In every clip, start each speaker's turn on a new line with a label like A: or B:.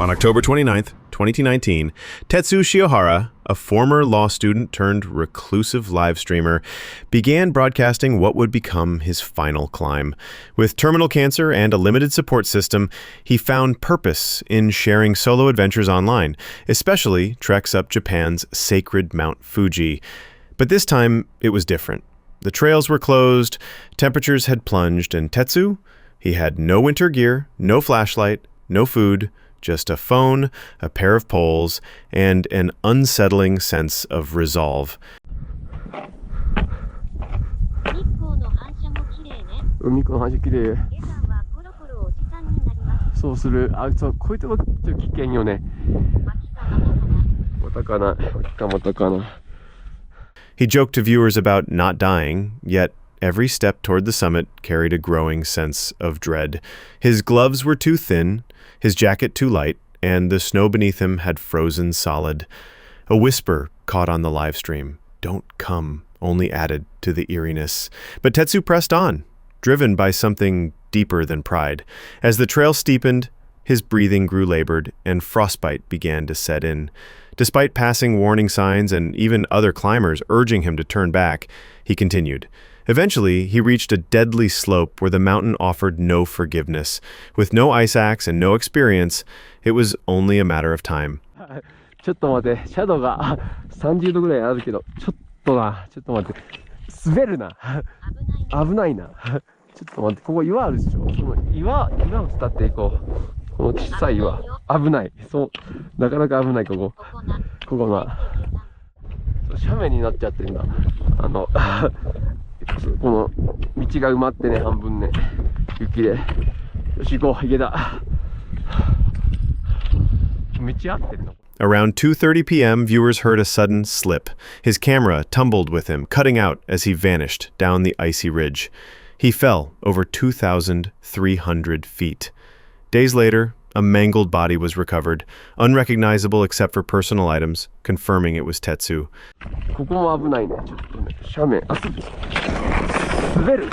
A: On October 29th, 2019, Tetsu Shiohara, a former law student turned reclusive live streamer, began broadcasting what would become his final climb. With terminal cancer and a limited support system, he found purpose in sharing solo adventures online, especially treks up Japan's sacred Mount Fuji. But this time, it was different. The trails were closed, temperatures had plunged, and Tetsu, he had no winter gear, no flashlight, no food, just a phone, a pair of poles, and an unsettling sense of resolve.
B: 海の反射綺麗。そうする。あ、そう、こういうとこちょっと危険よね。またかな。またかな。
A: He joked to viewers about not dying, yet every step toward the summit carried a growing sense of dread. His gloves were too thin, his jacket too light, and the snow beneath him had frozen solid. A whisper caught on the live stream. "Don't come," only added to the eeriness. But Tetsu pressed on, driven by something deeper than pride. As the trail steepened, his breathing grew labored, and frostbite began to set in. Despite passing warning signs and even other climbers urging him to turn back, he continued. Eventually, he reached a deadly slope where the mountain offered no forgiveness. With no ice axe and no experience, it was only a matter of time.
B: ちょっと待って、シャドウが30度ぐらいあるけど、ちょっと待って、滑るな。危ないな。ちょっと待って、ここ岩あるでしょ。その岩を伝っていこう。この小さい岩、危ない。そう、なかなか危ない、ここが。斜面になっちゃってるんだ。この道が埋まってね、半分ね、雪で。よし、行こう、行けた。道合ってるの
A: ？Around 2:30 p.m., viewers heard a sudden slip. His camera tumbled with him, cutting out as he vanished down the icy ridge. He fell over 2,300 feet. Days later, a mangled body was recovered, unrecognizable except for personal items, confirming it was Tetsu.
B: ここも危ないね。ちょっとね、斜面。滑る。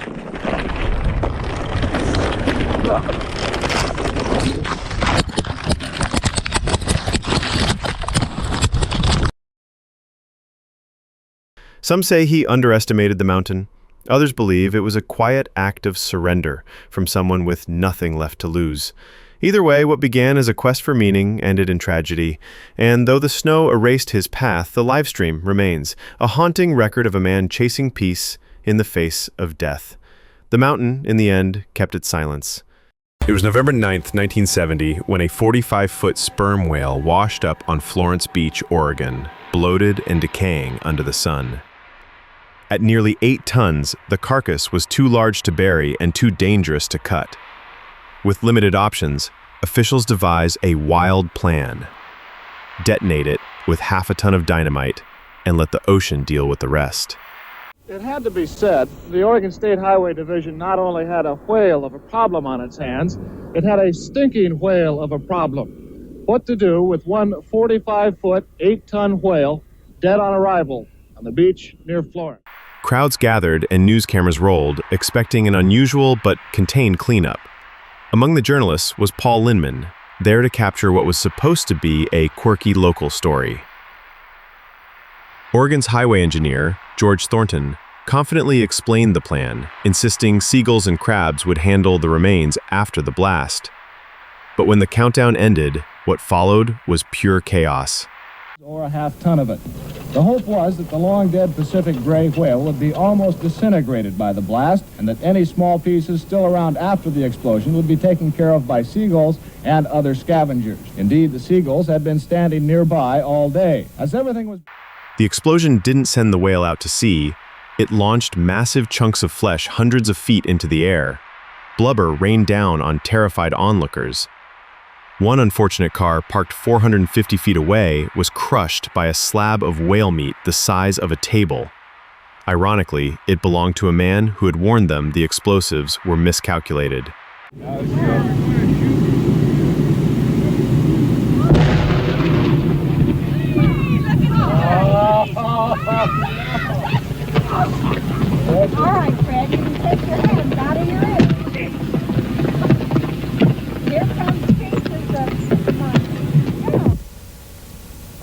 A: Some say he underestimated the mountain. Others believe it was a quiet act of surrender from someone with nothing left to lose. Either way, what began as a quest for meaning ended in tragedy, and though the snow erased his path, the livestream remains, a haunting record of a man chasing peace in the face of death. The mountain, in the end, kept its silence. It was November 9th, 1970, when a 45-foot sperm whale washed up on Florence Beach, Oregon, bloated and decaying under the sun. At nearly 8 tons, the carcass was too large to bury and too dangerous to cut. With limited options, officials devise a wild plan. Detonate it with half a ton of dynamite and let the ocean deal with the rest.
C: It had to be said, the Oregon State Highway Division not only had a whale of a problem on its hands, it had a stinking whale of a problem. What to do with one 45-foot, 8-ton whale dead on arrival on the beach near Florence?
A: Crowds gathered and news cameras rolled, expecting an unusual but contained cleanup. Among the journalists was Paul Linman, there to capture what was supposed to be a quirky local story. Oregon's highway engineer, George Thornton, confidently explained the plan, insisting seagulls and crabs would handle the remains after the blast. But when the countdown ended, what followed was pure chaos.
C: Or a half ton of it. The hope was that the long-dead Pacific gray whale would be almost disintegrated by the blast, and that any small pieces still around after the explosion would be taken care of by seagulls and other scavengers. Indeed, the seagulls had been standing nearby all day. As everything was...
A: The explosion didn't send the whale out to sea. It launched massive chunks of flesh hundreds of feet into the air. Blubber rained down on terrified onlookers. One unfortunate car parked 450 feet away was crushed by a slab of whale meat the size of a table. Ironically, it belonged to a man who had warned them the explosives were miscalculated.
D: All right, Fred, you can take your hands out of your ears. Here comes cases of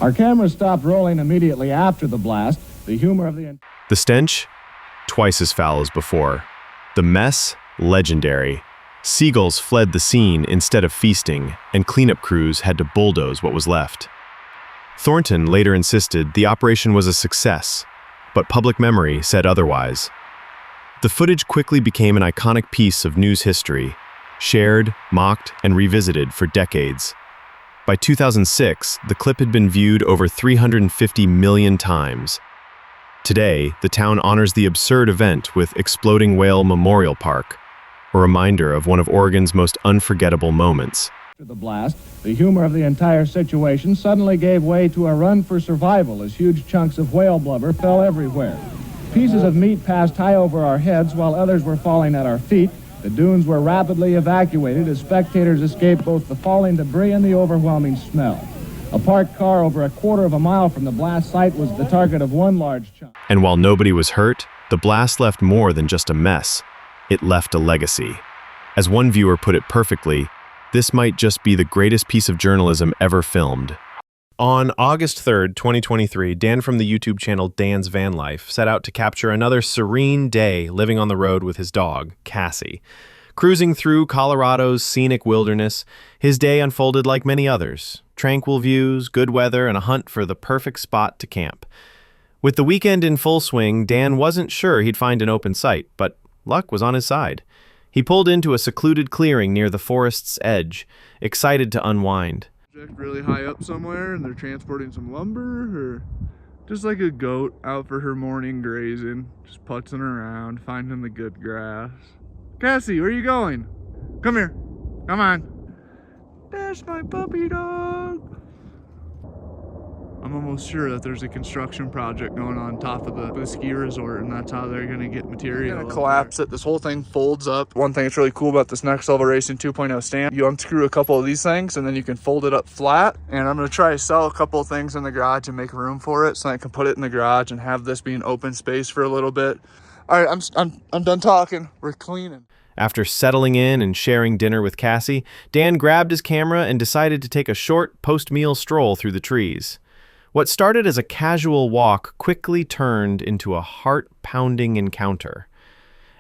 C: Our cameras stopped rolling immediately after the blast. The humor of the...
A: The stench? Twice as foul as before. The mess? Legendary. Seagulls fled the scene instead of feasting, and cleanup crews had to bulldoze what was left. Thornton later insisted the operation was a success, but public memory said otherwise. The footage quickly became an iconic piece of news history, shared, mocked, and revisited for decades. By 2006, the clip had been viewed over 350 million times. Today, the town honors the absurd event with Exploding Whale Memorial Park, a reminder of one of Oregon's most unforgettable moments.
C: After the blast, the humor of the entire situation suddenly gave way to a run for survival as huge chunks of whale blubber fell everywhere. Pieces of meat passed high over our heads while others were falling at our feet. The dunes were rapidly evacuated as spectators escaped both the falling debris and the overwhelming smell. A parked car over a quarter of a mile from the blast site was the target of one large chunk.
A: And while nobody was hurt, the blast left more than just a mess. It left a legacy. As one viewer put it perfectly, this might just be the greatest piece of journalism ever filmed. On August 3rd, 2023, Dan from the YouTube channel Dan's Van Life set out to capture another serene day living on the road with his dog, Cassie. Cruising through Colorado's scenic wilderness, his day unfolded like many others. Tranquil views, good weather, and a hunt for the perfect spot to camp. With the weekend in full swing, Dan wasn't sure he'd find an open site, but luck was on his side. He pulled into a secluded clearing near the forest's edge, excited to unwind.
E: Really high up somewhere and they're transporting some lumber, or just like a goat out for her morning grazing, just putzing around, finding the good grass. Cassie, where are you going? Come here. Come on. That's my puppy dog. I'm almost sure that there's a construction project going on top of the ski resort, and that's how they're gonna get material. Gonna collapse it. This whole thing folds up. One thing that's really cool about this Next Level Racing 2.0 stand, you unscrew a couple of these things and then you can fold it up flat. And I'm gonna try to sell a couple of things in the garage and make room for it so I can put it in the garage and have this be an open space for a little bit. All right, I'm done talking. We're cleaning.
A: After settling in and sharing dinner with Cassie, Dan grabbed his camera and decided to take a short post-meal stroll through the trees. What started as a casual walk quickly turned into a heart-pounding encounter.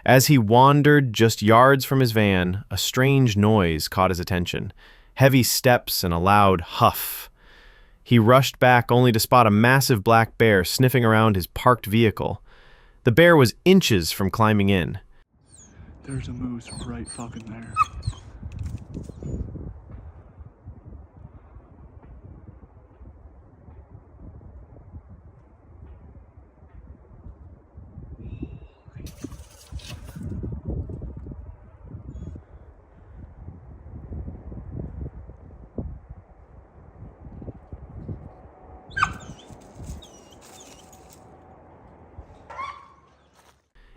A: As he wandered just yards from his van, a strange noise caught his attention. Heavy steps and a loud huff. He rushed back only to spot a massive black bear sniffing around his parked vehicle. The bear was inches from climbing in.
E: There's a moose right fucking there.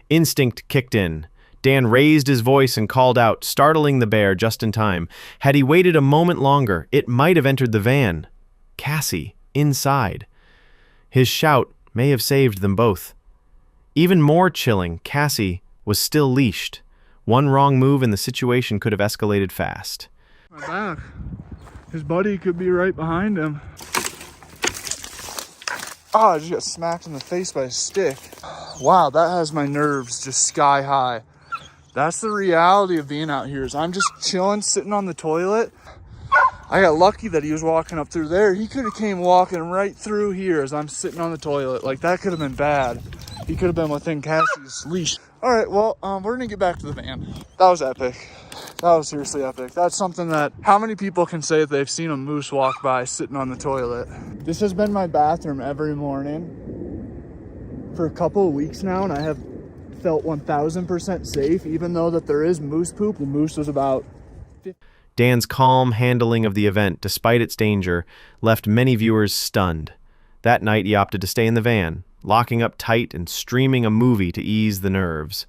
A: Instinct kicked in. Dan raised his voice and called out, startling the bear just in time. Had he waited a moment longer, it might have entered the van. Cassie, inside. His shout may have saved them both. Even more chilling, Cassie was still leashed. One wrong move and the situation could have escalated fast.
E: My back. His buddy could be right behind him. Oh, I just got smacked in the face by a stick. Wow, that has my nerves just sky high. That's the reality of being out here, is I'm just chilling, sitting on the toilet. I got lucky that he was walking up through there. He could have came walking right through here as I'm sitting on the toilet. Like, that could have been bad. He could have been within Cassie's leash. All right, well, we're gonna get back to the van. That was epic. That was seriously epic. That's something that, how many people can say that they've seen a moose walk by sitting on the toilet? This has been my bathroom every morning for a couple of weeks now, and I have felt 1000% safe, even though that there is moose poop. The moose was about 50.
A: Dan's calm handling of the event, despite its danger, left many viewers stunned. That night he opted to stay in the van, locking up tight and streaming a movie to ease the nerves.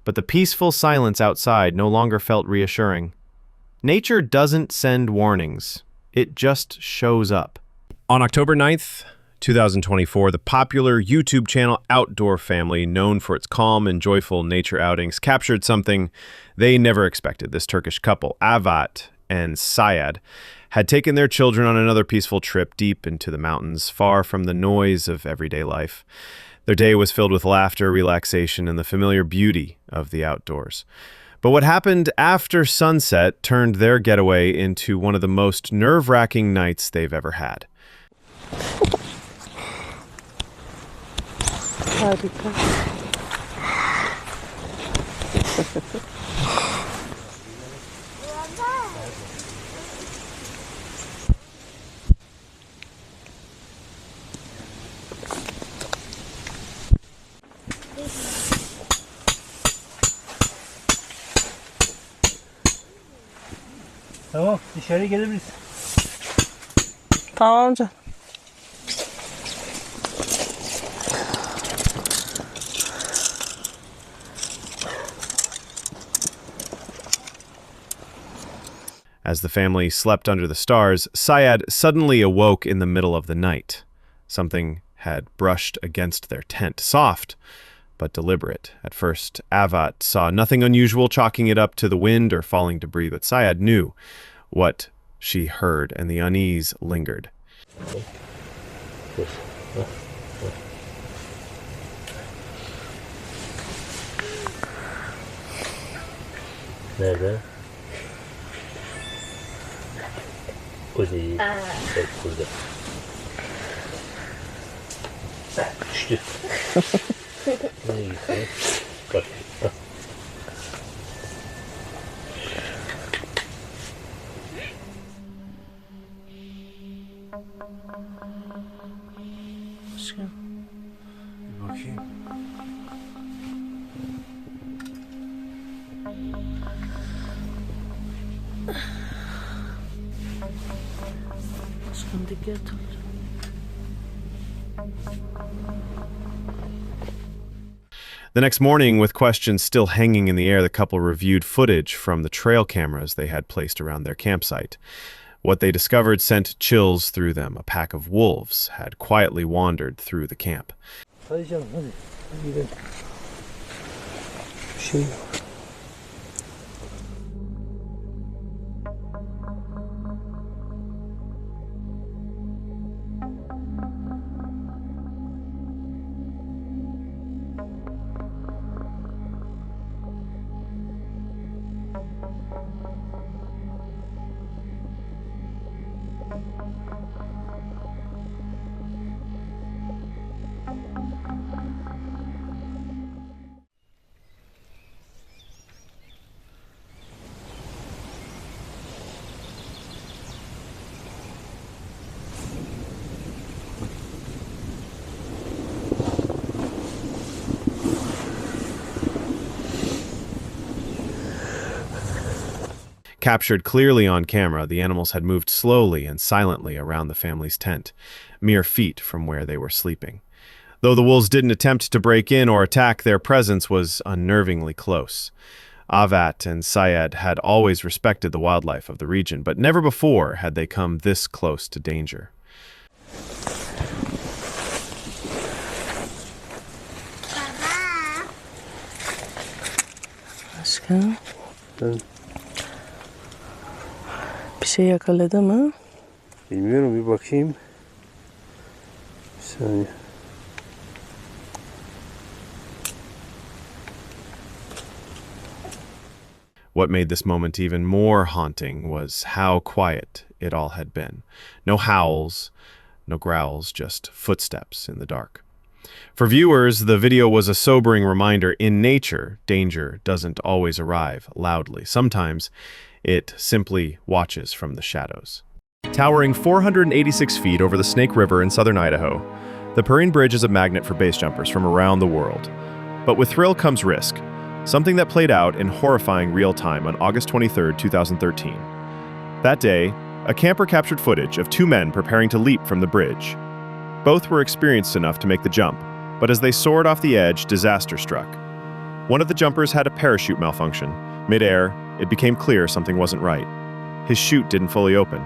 A: But the peaceful silence outside no longer felt reassuring. Nature doesn't send warnings. It just shows up. On October 9th, 2024, the popular YouTube channel Outdoor Family, known for its calm and joyful nature outings, captured something they never expected. This Turkish couple, Avat and Sayad, had taken their children on another peaceful trip deep into the mountains, far from the noise of everyday life. Their day was filled with laughter, relaxation, and the familiar beauty of the outdoors. But what happened after sunset turned their getaway into one of the most nerve-wracking nights they've ever had.
F: Tamam, dışarı gelebiliriz.
G: Tamam amca.
A: As the family slept under the stars, Syed suddenly awoke in the middle of the night. Something had brushed against their tent, soft but deliberate. At first, Avat saw nothing unusual chalking it up to the wind or falling debris, but Syed knew what she heard, and the unease lingered.
F: Nerede? Kuzeyi. Evet, burada. Düştü. Nereye gitti? Bak.
G: Aşkım.
F: Bir bakayım.
G: Aşkım dikkat ol.
A: The next morning, with questions still hanging in the air, the couple reviewed footage from the trail cameras they had placed around their campsite. What they discovered sent chills through them. A pack of wolves had quietly wandered through the camp.
F: Hadi canım, hadi. Hadi gidelim. Bir şey yok.
A: Captured clearly on camera, the animals had moved slowly and silently around the family's tent, mere feet from where they were sleeping. Though the wolves didn't attempt to break in or attack, their presence was unnervingly close. Avat and Syed had always respected the wildlife of the region, but never before had they come this close to danger.
G: Aşkım. Bir şey yakaladı mı?
F: Bilmiyorum, bir bakayım. Bir saniye.
A: What made this moment even more haunting was how quiet it all had been. No howls, no growls, just footsteps in the dark. For viewers, the video was a sobering reminder. In nature, danger doesn't always arrive loudly. Sometimes it simply watches from the shadows. Towering 486 feet over the Snake River in southern Idaho, the Perin Bridge is a magnet for base jumpers from around the world. But with thrill comes risk, something that played out in horrifying real time on August 23, 2013. That day, a camper captured footage of two men preparing to leap from the bridge. Both were experienced enough to make the jump, but as they soared off the edge, disaster struck. One of the jumpers had a parachute malfunction. Mid-air, it became clear something wasn't right. His chute didn't fully open.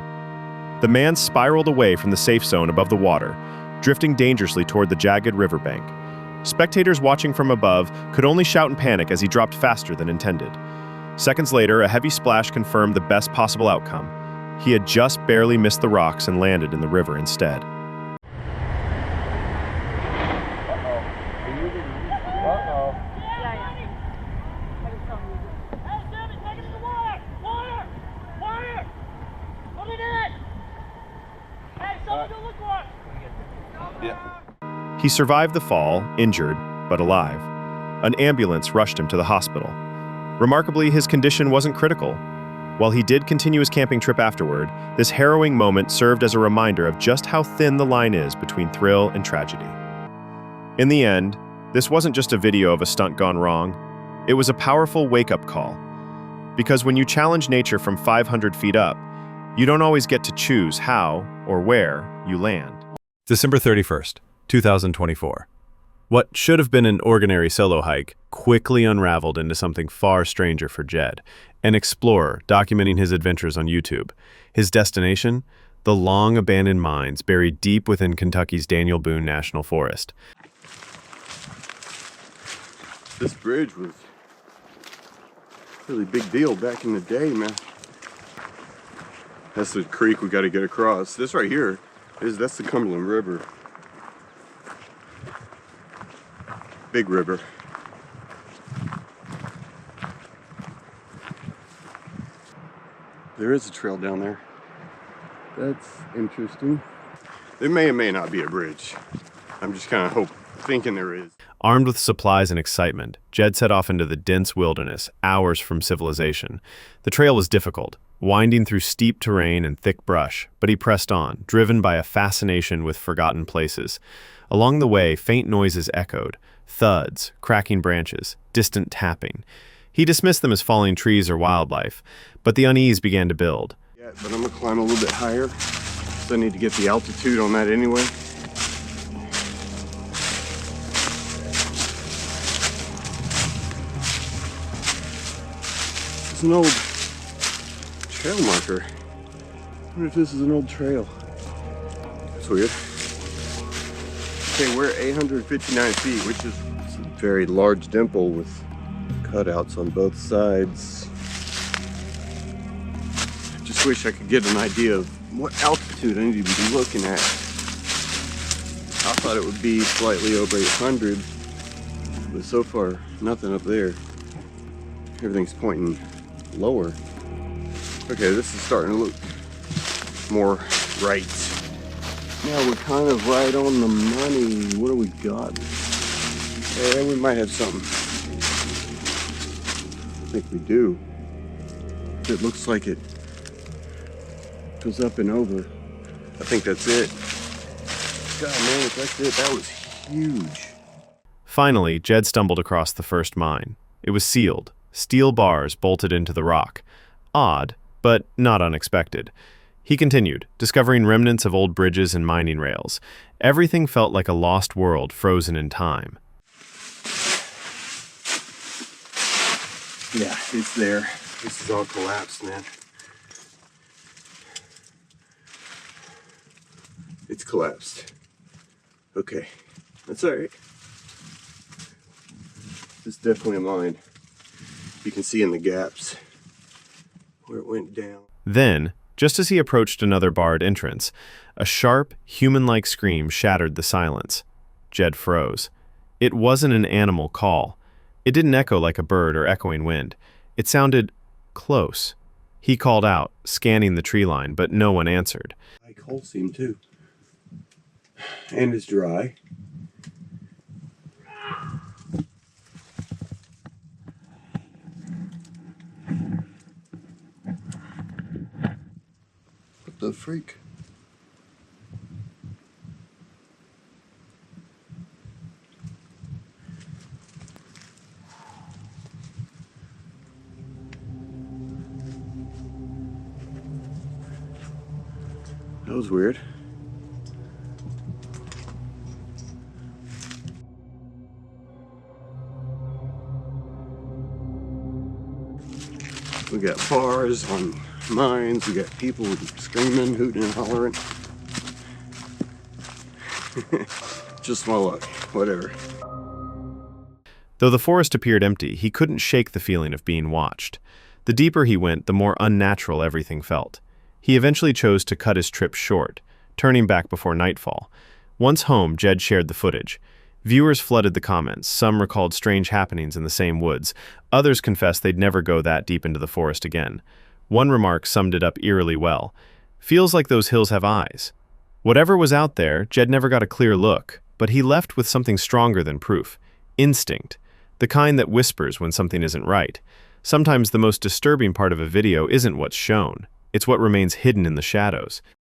A: The man spiraled away from the safe zone above the water, drifting dangerously toward the jagged riverbank. Spectators watching from above could only shout in panic as he dropped faster than intended. Seconds later, a heavy splash confirmed the best possible outcome. He had just barely missed the rocks and landed in the river instead. He survived the fall, injured, but alive. An ambulance rushed him to the hospital. Remarkably, his condition wasn't critical. While he did continue his camping trip afterward, this harrowing moment served as a reminder of just how thin the line is between thrill and tragedy. In the end, this wasn't just a video of a stunt gone wrong. It was a powerful wake-up call. Because when you challenge nature from 500 feet up, you don't always get to choose how or where you land. December 31st, 2024. What should have been an ordinary solo hike quickly unraveled into something far stranger for Jed, an explorer documenting his adventures on YouTube. His destination? The long-abandoned mines buried deep within Kentucky's Daniel Boone National Forest.
H: This bridge was a really big deal back in the day, man. That's the creek we got to get across. This right here, that's the Cumberland River. Big river. There is a trail down there. That's interesting. There may or may not be a bridge. I'm just kind of thinking there is.
A: Armed with supplies and excitement, Jed set off into the dense wilderness, hours from civilization. The trail was difficult, winding through steep terrain and thick brush, but he pressed on, driven by a fascination with forgotten places. Along the way, faint noises echoed, thuds, cracking branches, distant tapping. He dismissed them as falling trees or wildlife, but the unease began to build.
H: Yeah, but I'm gonna climb a little bit higher, so I need to get the altitude on that anyway. It's an old trail marker. I wonder if this is an old trail. That's weird. Okay, we're at 859 feet, which is a very large dimple with cutouts on both sides. I just wish I could get an idea of what altitude I need to be looking at. I thought it would be slightly over 800, but so far, nothing up there. Everything's pointing lower. Okay, this is starting to look more right. Now we're kind of right on the money. What do we got? Yeah, we might have something. I think we do. It looks like it goes up and over. I think that's it. God, man, if that's it, that was huge.
A: Finally, Jed stumbled across the first mine. It was sealed, steel bars bolted into the rock. Odd, but not unexpected. He continued, discovering remnants of old bridges and mining rails. Everything felt like a lost world frozen in time.
H: Yeah, it's there. This is all collapsed, man. It's collapsed. Okay, that's all right. This is definitely a mine. You can see in the gaps where it went down.
A: Then, just as he approached another barred entrance, a sharp, human-like scream shattered the silence. Jed froze. It wasn't an animal call. It didn't echo like a bird or echoing wind. It sounded close. He called out, scanning the tree line, but no one answered.
H: Like coal seam too. And it's dry. What the freak? That was weird. We got bars on mines, we got people screaming, hooting and hollering. Just my luck, whatever.
A: Though the forest appeared empty, he couldn't shake the feeling of being watched. The deeper he went, the more unnatural everything felt. He eventually chose to cut his trip short, turning back before nightfall. Once home, Jed shared the footage. Viewers flooded the comments. Some recalled strange happenings in the same woods. Others confessed they'd never go that deep into the forest again. One remark summed it up eerily well. "Feels like those hills have eyes." Whatever was out there, Jed never got a clear look, but he left with something stronger than proof. Instinct. The kind that whispers when something isn't right. Sometimes the most disturbing part of a video isn't what's shown. It's what remains hidden in the shadows.